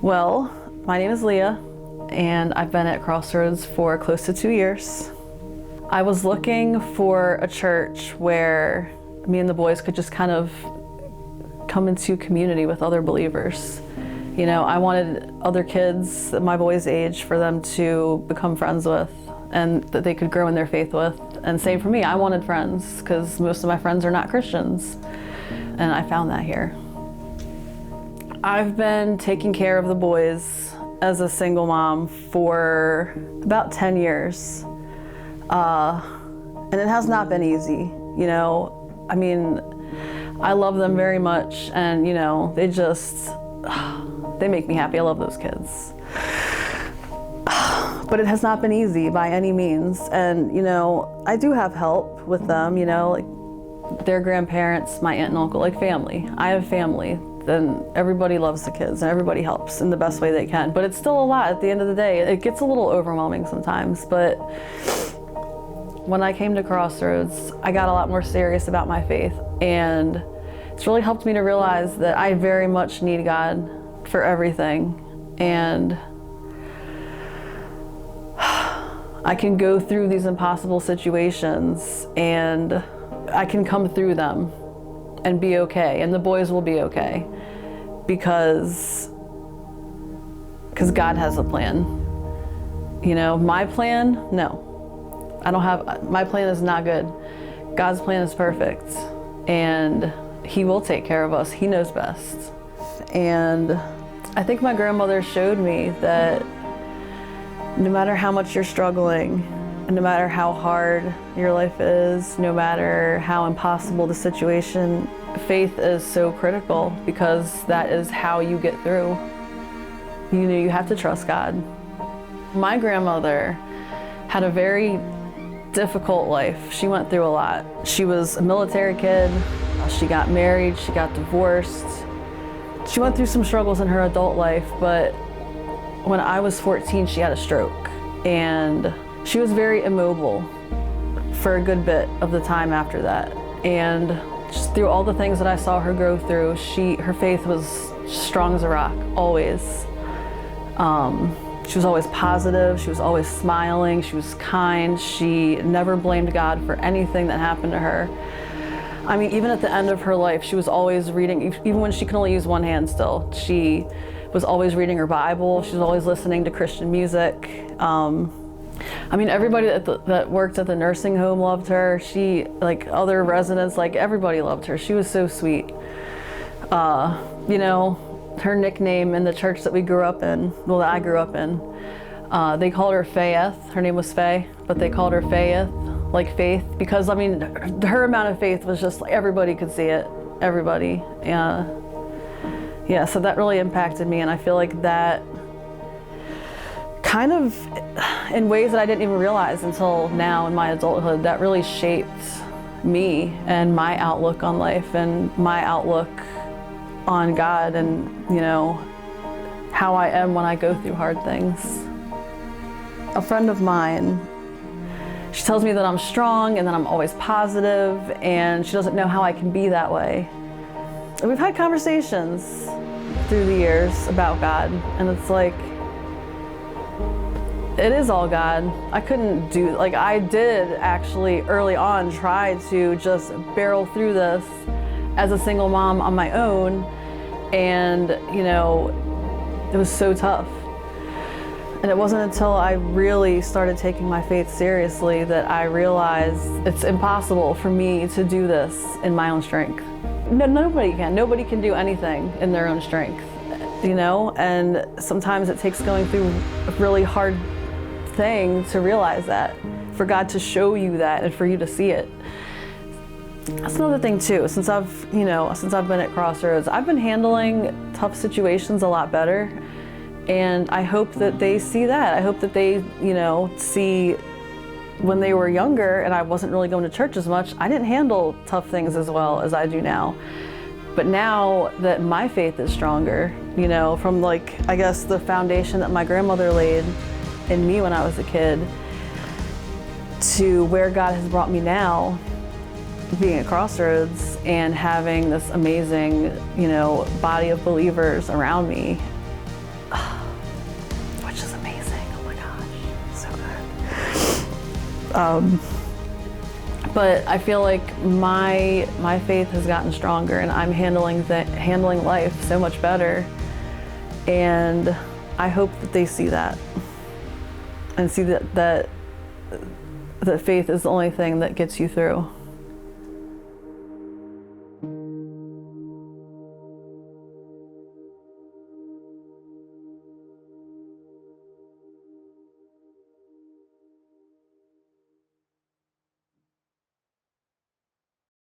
Well, my name is Leah, and I've been at Crossroads for close to 2 years. I was looking for a church where me and the boys could just kind of come into community with other believers. You know, I wanted other kids my boys' age for them to become friends with and that they could grow in their faith with. And same for me, I wanted friends because most of my friends are not Christians. And I found that here. I've been taking care of the boys as a single mom for about 10 years. And it has not been easy, you know. I mean, I love them very much, and you know, they make me happy. I love those kids. But it has not been easy by any means. And you know, I do have help with them, you know, like their grandparents, my aunt and uncle, like family. I have family. Then everybody loves the kids and everybody helps in the best way they can. But it's still a lot at the end of the day. It gets a little overwhelming sometimes, but when I came to Crossroads, I got a lot more serious about my faith, and it's really helped me to realize that I very much need God for everything. And I can go through these impossible situations and I can come through them and be okay, and the boys will be okay because God has a plan. You know, my plan, no. I don't have, my plan is not good. God's plan is perfect, and He will take care of us. He knows best. And I think my grandmother showed me that no matter how much you're struggling, and no matter how hard your life is, no matter how impossible the situation, faith is so critical because that is how you get through. You know, you have to trust God. My grandmother had a very difficult life. She went through a lot. She was a military kid. She got married. She got divorced. She went through some struggles in her adult life, but when I was 14, she had a stroke, and she was very immobile for a good bit of the time after that. And just through all the things that I saw her go through, her faith was strong as a rock, always. She was always positive, she was always smiling, she was kind, she never blamed God for anything that happened to her. I mean, even at the end of her life, she was always reading, even when she could only use one hand still, she was always reading her Bible, she was always listening to Christian music. I mean, everybody that worked at the nursing home loved her. Like other residents, like everybody loved her. She was so sweet. You know, her nickname in the church that we grew up in, well, that I grew up in, they called her Faith. Her name was Faye, but they called her Faith, like faith, because I mean, her amount of faith was just like everybody could see it, everybody. Yeah, so that really impacted me, and I feel like that kind of, in ways that I didn't even realize until now in my adulthood, that really shaped me and my outlook on life and my outlook on God, and you know, how I am when I go through hard things. A friend of mine, she tells me that I'm strong and that I'm always positive, and she doesn't know how I can be that way. And we've had conversations through the years about God, and it's like, it is all God. I couldn't do, like I did actually early on try to just barrel through this as a single mom on my own, and you know, it was so tough. And it wasn't until I really started taking my faith seriously that I realized it's impossible for me to do this in my own strength. No, nobody can do anything in their own strength, you know, and sometimes it takes going through a really hard thing to realize that, for God to show you that and for you to see it. That's another thing too. Since I've been at Crossroads, I've been handling tough situations a lot better, and I hope that they see that. I hope that they, you know, see when they were younger and I wasn't really going to church as much, I didn't handle tough things as well as I do now. But now that my faith is stronger, you know, from like, I guess the foundation that my grandmother laid in me when I was a kid to where God has brought me now, being at Crossroads and having this amazing, you know, body of believers around me, But I feel like my faith has gotten stronger, and I'm handling life so much better. And I hope that they see that, and see that faith is the only thing that gets you through.